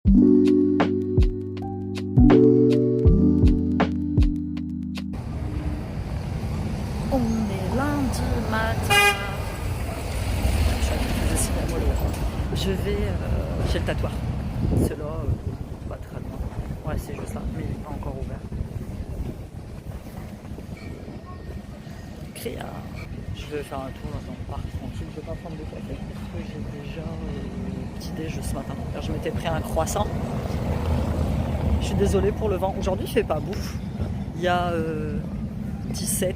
On est lundi matin. Je vais chez le tatoueur. C'est là, pas très loin. Ouais, c'est juste là, mais il n'est pas encore ouvert. Créa. Je vais faire un tour dans un parc tranquille. Je vais pas prendre de café parce que j'ai déjà petit déj ce matin. Je m'étais pris un croissant. Je suis désolée pour le vent. Aujourd'hui, il fait pas beau. Il y a 17.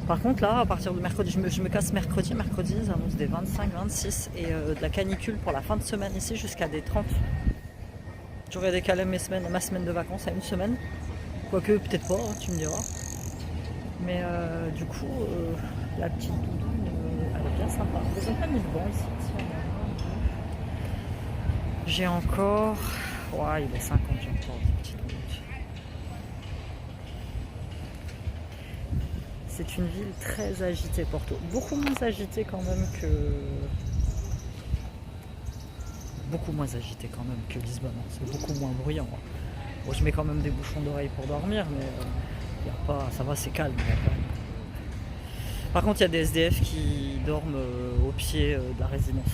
Par contre, là, à partir de mercredi, je me casse mercredi. Mercredi, ça annonce des 25, 26 et de la canicule pour la fin de semaine ici jusqu'à des 30. J'aurais décalé ma semaine de vacances à une semaine. Quoique, peut-être pas, hein, tu me diras. Mais du coup, la petite doudoune, elle est bien sympa. Ils ont pas mis le banc ici. J'ai encore... Ouais, il est 50, j'ai encore des petites minutes. C'est une ville très agitée, Porto. Beaucoup moins agitée quand même que... Beaucoup moins agitée quand même que Lisbonne. C'est beaucoup moins bruyant. Bon, je mets quand même des bouchons d'oreilles pour dormir, mais y a pas... ça va, c'est calme. Par contre, il y a des SDF qui dorment au pied de la résidence.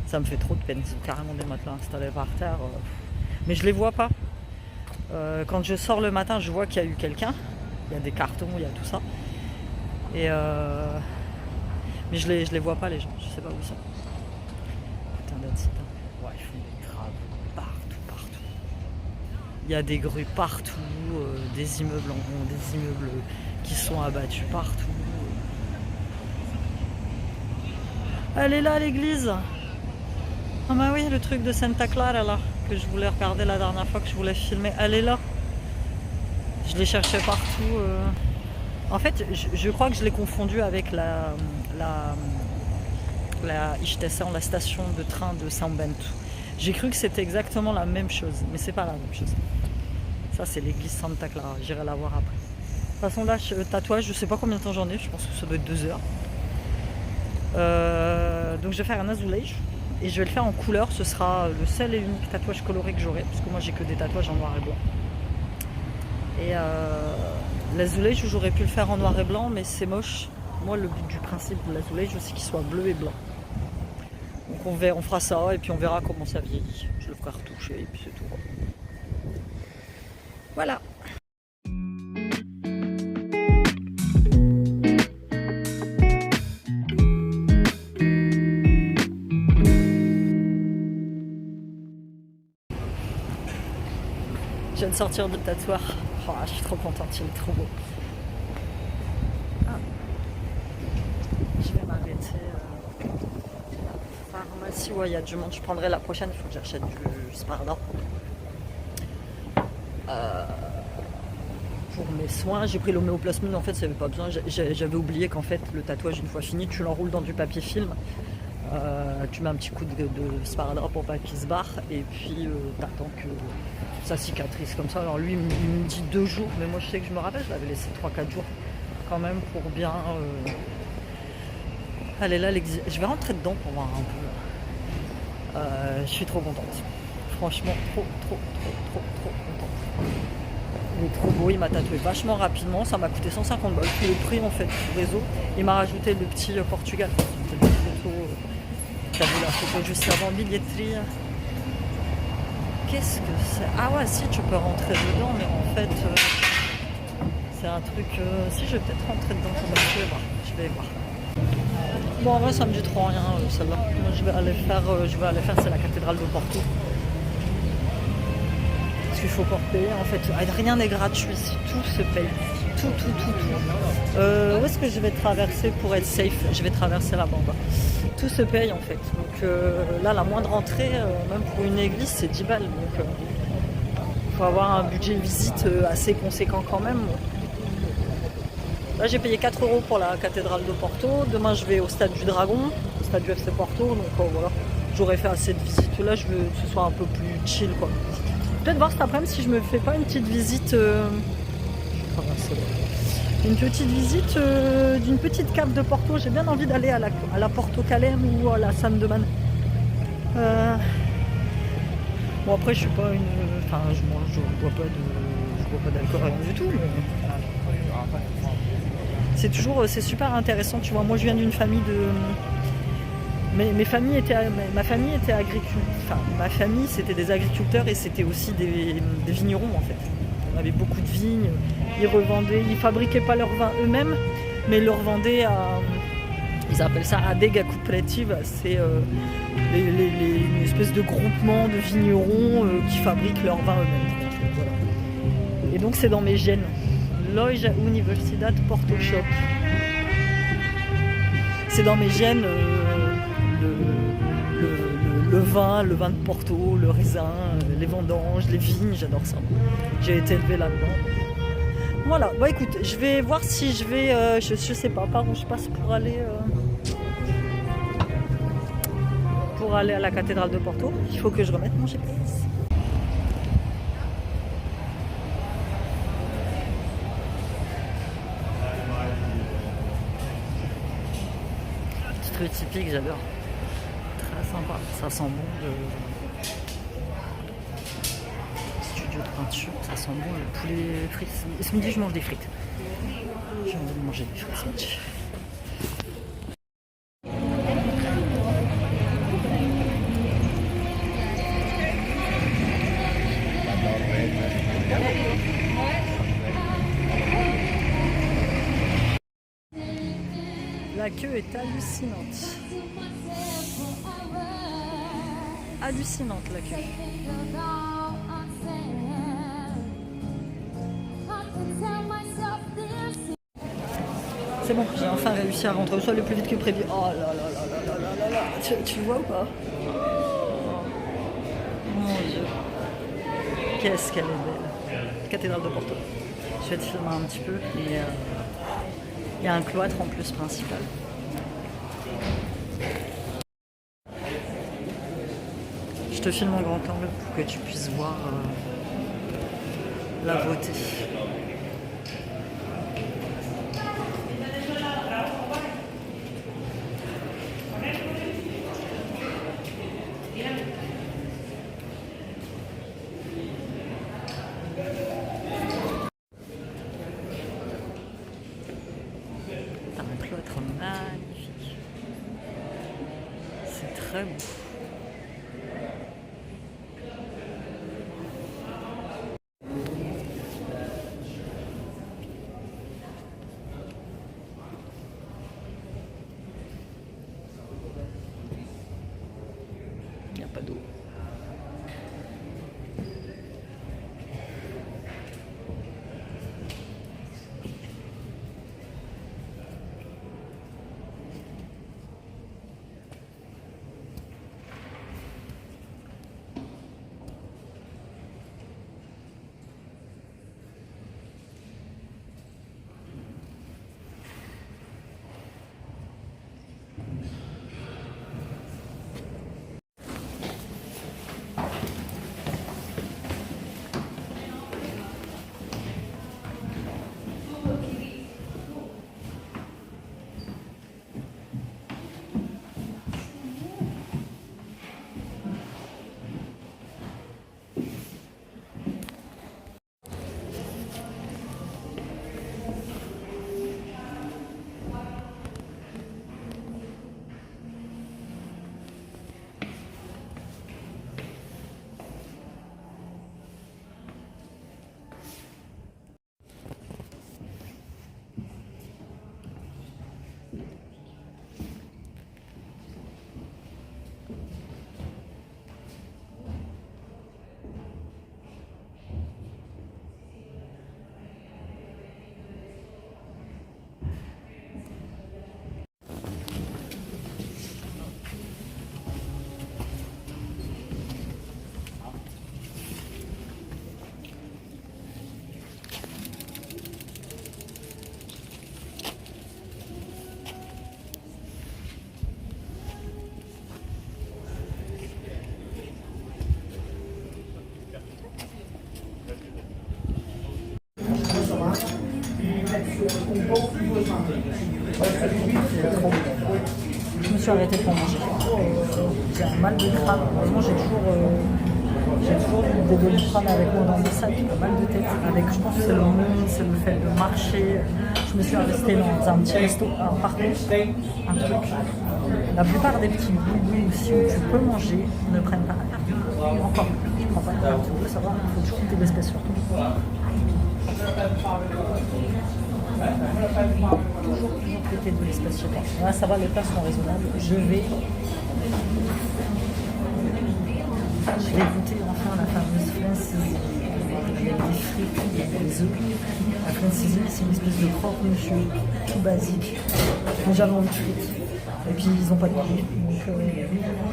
Ça me fait trop de peine. Ils ont carrément des matelas installés par terre. Mais je les vois pas. Quand je sors le matin, je vois qu'il y a eu quelqu'un. Il y a des cartons, il y a tout ça. Et mais je les vois pas, les gens. Je sais pas où ils sont. Putain d'accident. Ouais, ils font des travaux partout. Il y a des grues partout, des immeubles des immeubles qui sont abattus partout. Elle est là, l'église. Ah bah oui, le truc de Santa Clara là, que je voulais regarder la dernière fois, que je voulais filmer, elle est là. Je l'ai cherché partout. En fait, je crois que je l'ai confondu avec la Estação, la station de train de São Bento. J'ai cru que c'était exactement la même chose, mais c'est pas la même chose. Ça, c'est l'église Santa Clara, j'irai la voir après. De toute façon, là, tatouage, je sais pas combien de temps j'en ai, je pense que ça doit être 2 heures. Donc je vais faire un azulejo. Et je vais le faire en couleur, ce sera le seul et unique tatouage coloré que j'aurai, parce que moi j'ai que des tatouages en noir et blanc. Et l'azulejo, j'aurais pu le faire en noir et blanc, mais c'est moche. Moi, le but du principe de l'azulejo, c'est qu'il soit bleu et blanc. Donc on fera ça, et puis on verra comment ça vieillit. Je le ferai retoucher, et puis c'est tout. Voilà. Je viens de sortir du tatoueur. Oh, je suis trop contente, il est trop beau. Ah. Je vais m'arrêter. Pharmacie, ouais, il y a du monde. Je prendrai la prochaine, il faut que j'achète du spardin. Pour mes soins, j'ai pris l'homéoplasmine, en fait, ça n'avait pas besoin. J'avais oublié qu'en fait, le tatouage, une fois fini, tu l'enroules dans du papier film. Tu mets un petit coup de sparadrap pour pas qu'il se barre et puis t'attends que ça cicatrise comme ça. Alors lui il me dit 2 jours, mais moi je sais que je me rappelle, je l'avais laissé 3-4 jours quand même pour bien allez là, je vais rentrer dedans pour voir un peu. Je suis trop contente, franchement trop contente. Il est trop beau, il m'a tatoué vachement rapidement, ça m'a coûté 150 balles, tout le prix en fait du réseau. Il m'a rajouté le petit Portugal. T'as vu la photo juste avant, billetterie. Qu'est-ce que c'est? Ah ouais, si, tu peux rentrer dedans, mais en fait, c'est un truc... si, je vais peut-être rentrer dedans, je vais voir. Bon, en vrai, ça me dit trop rien, celle-là. Moi, je vais aller faire, c'est la cathédrale de Porto. Parce qu'il faut porter, en fait, rien n'est gratuit, tout se paye. Tout. Où est-ce que je vais traverser pour être safe? Je vais traverser là-bas. Tout se paye en fait. Donc là, la moindre entrée, même pour une église, c'est 10 balles. Donc il faut avoir un budget visite assez conséquent quand même. Là, j'ai payé 4 € pour la cathédrale de Porto. Demain, je vais au stade du Dragon, au stade du FC Porto. Donc voilà, j'aurais fait assez de visites. Là, je veux que ce soit un peu plus chill, quoi. Peut-être voir cet après-midi si je me fais pas une petite visite. Une petite visite d'une petite cave de Porto. J'ai bien envie d'aller à la Porto Calem ou à la Sam de Man. Bon après je suis pas une. Enfin je bois pas d'alcool, rien du tout, mais c'est super intéressant, tu vois. Moi je viens d'une famille de. Ma famille était enfin ma famille c'était des agriculteurs et c'était aussi des vignerons en fait. On avait beaucoup de vignes, ils fabriquaient pas leur vin eux-mêmes, mais ils le revendaient à. Ils appellent ça adega cooperative, c'est une espèce de groupement de vignerons qui fabriquent leur vin eux-mêmes. Voilà. Et donc c'est dans mes gènes. Loja Universidad Porto Shop. C'est dans mes gènes le vin de Porto, le raisin, les vendanges, les vignes, j'adore ça. J'ai été élevée là-dedans. Voilà, bon écoute, je vais voir si je vais, je sais pas par où je passe pour aller à la cathédrale de Porto. Il faut que je remette mon GPS. Petite rue typique, j'adore. Très sympa, ça sent bon studio de peinture, ça sent bon le poulet frites. Ce midi je mange des frites. J'ai envie de manger des frites ce midi. La queue est hallucinante. Hallucinante la queue. C'est bon, j'ai enfin réussi à rentrer au sol le plus vite que prévu. Oh là là là là là là là. Tu vois ou pas? Mon Dieu. Qu'est-ce qu'elle est belle. Cathédrale de Porto. Je vais te filmer un petit peu. Et il y a un cloître en plus principal. Je te filme en grand angle pour que tu puisses voir la beauté. T'as un cloître magnifique. C'est très beau. Il n'y a pas d'eau. Je me suis arrêtée pour manger. J'ai un mal de crâne. Heureusement, j'ai des Doliprane avec moi dans le sac, mal de tête. Avec, je pense que c'est le monde, c'est le fait de marcher. Je me suis restée dans un petit resto. Alors, par contre, un truc, la plupart des petits boubous aussi où tu peux manger ne prennent pas la carte. Encore, tu prends pas la carte, tu veux savoir, il faut toujours goûter l'espèce surtout. Toujours péter de l'espèce chez toi. Là, ça va, les plats sont raisonnables. Je vais goûter enfin la fameuse flancise avec des frites et des œufs. La flancise, c'est une espèce de croque-monsieur tout basique. J'ai jamais envie de frites. Et puis ils n'ont pas de goût. Donc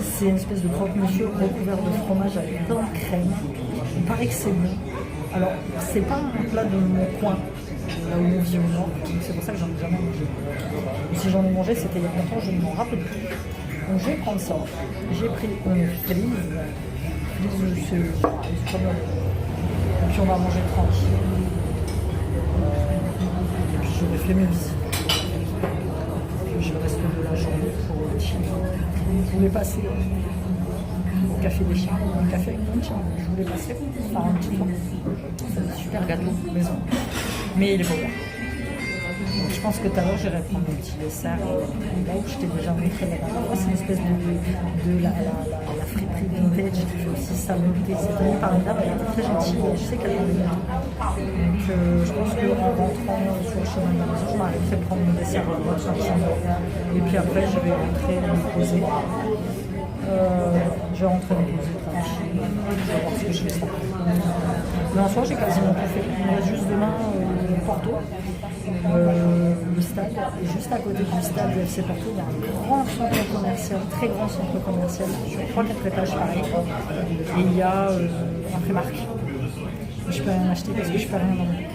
c'est une espèce de croque-monsieur recouvert de fromage avec plein de crème. Il paraît que c'est bon. Alors, c'est pas un plat de mon coin, là où on vit au nord, donc c'est pour ça que j'en ai jamais mangé. Et si j'en ai mangé, c'était il y a longtemps, je ne m'en rappelle plus. Donc je vais prendre ça. J'ai pris une frise. C'est pas mal. Et puis on va manger tranquille. Et puis je vais faire mes visites. Je vais rester de la journée pour le chien. Je voulais passer au café des chiens, un café avec mon chien. Je voulais passer faire un petit tour. C'est un super gâteau maison. Mais il est pas bon. Donc je pense que tout à l'heure j'irai prendre un petit dessert là où je t'ai déjà montré la dernière fois. C'est une espèce de la friperie vintage qui fait aussi sa montée. C'est venu par une dame, elle était très gentille et je sais qu'elle est bien. Donc je pense qu'en rentrant sur le chemin de la maison, je m'arrêterai prendre mon dessert à droite et puis après je vais rentrer me poser. Je vais rentrer me poser tranquille. Je vais voir ce que je fais ça. Mais en soi j'ai quasiment tout fait. Il me reste juste demain Porto. Le stade, et juste à côté du stade du FC Porto, il y a un grand centre commercial, très grand centre commercial, sur 3-4 étages pareil, et il y a un Primark. Je peux rien acheter parce que je peux rien demander.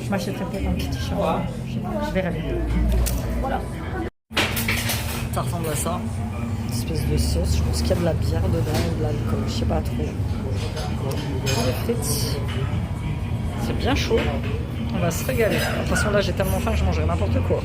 Je m'achèterai peut-être un petit t-shirt, je verrai bien. Voilà. Ça ressemble à ça, une espèce de sauce, je pense qu'il y a de la bière dedans ou de l'alcool, je sais pas trop. Les frites, c'est bien chaud. On va se régaler. De toute façon, là, j'ai tellement faim que je mangerai n'importe quoi.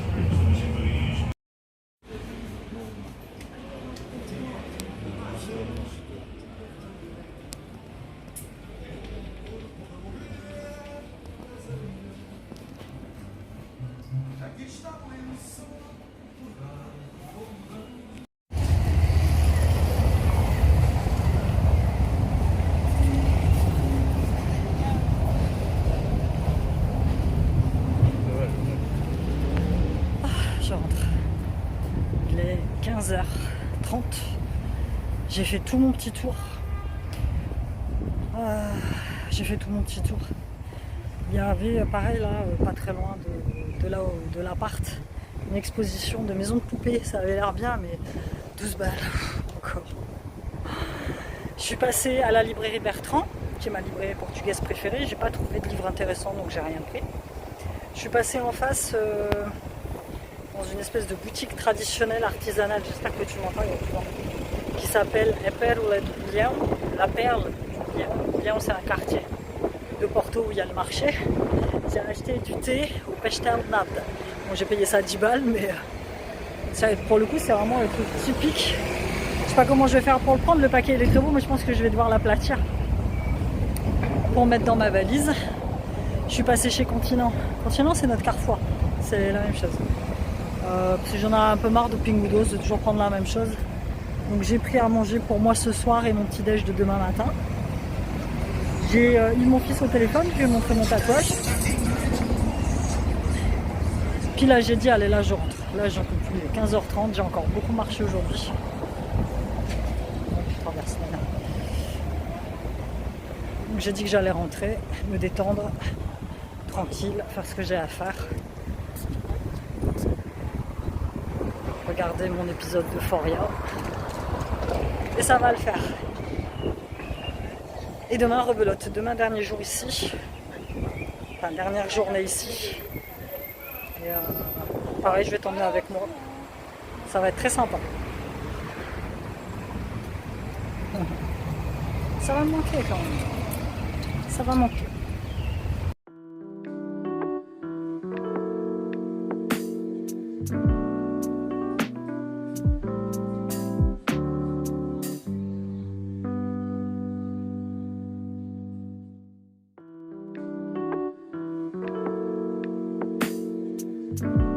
Je rentre. Il est 15h30. J'ai fait tout mon petit tour. Il y avait, pareil là, pas très loin de l'appart, une exposition de maisons de poupées. Ça avait l'air bien, mais 12 balles encore. Je suis passée à la librairie Bertrand, qui est ma librairie portugaise préférée. J'ai pas trouvé de livre intéressant, donc j'ai rien pris. Je suis passée en face dans une espèce de boutique traditionnelle artisanale, j'espère que tu m'entends, qui s'appelle A Perla do Leão, la perle du Leão. Leão, c'est un quartier de Porto où il y a le marché. J'ai acheté du thé au pastel nata. Bon, j'ai payé ça 10 balles, mais pour le coup, c'est vraiment le truc typique. Je sais pas comment je vais faire pour le prendre, le paquet il est très beau, mais je pense que je vais devoir l'aplatir pour mettre dans ma valise. Je suis passée chez Continent. Continent, c'est notre Carrefour, c'est la même chose. Parce que j'en ai un peu marre de Pingudos, de toujours prendre la même chose. Donc j'ai pris à manger pour moi ce soir et mon petit déj de demain matin. J'ai eu mon fils au téléphone, je lui ai montré mon tatouage. Puis là j'ai dit allez là je rentre. Là j'en peux plus, il est 15h30, j'ai encore beaucoup marché aujourd'hui. Je traverse là. Donc j'ai dit que j'allais rentrer, me détendre, tranquille, faire ce que j'ai à faire. Regarder mon épisode de Foria et ça va le faire. Et demain rebelote, demain dernier jour ici, enfin dernière journée ici, et pareil je vais t'emmener avec moi, ça va être très sympa. Ça va me manquer quand même, ça va manquer. bientôt.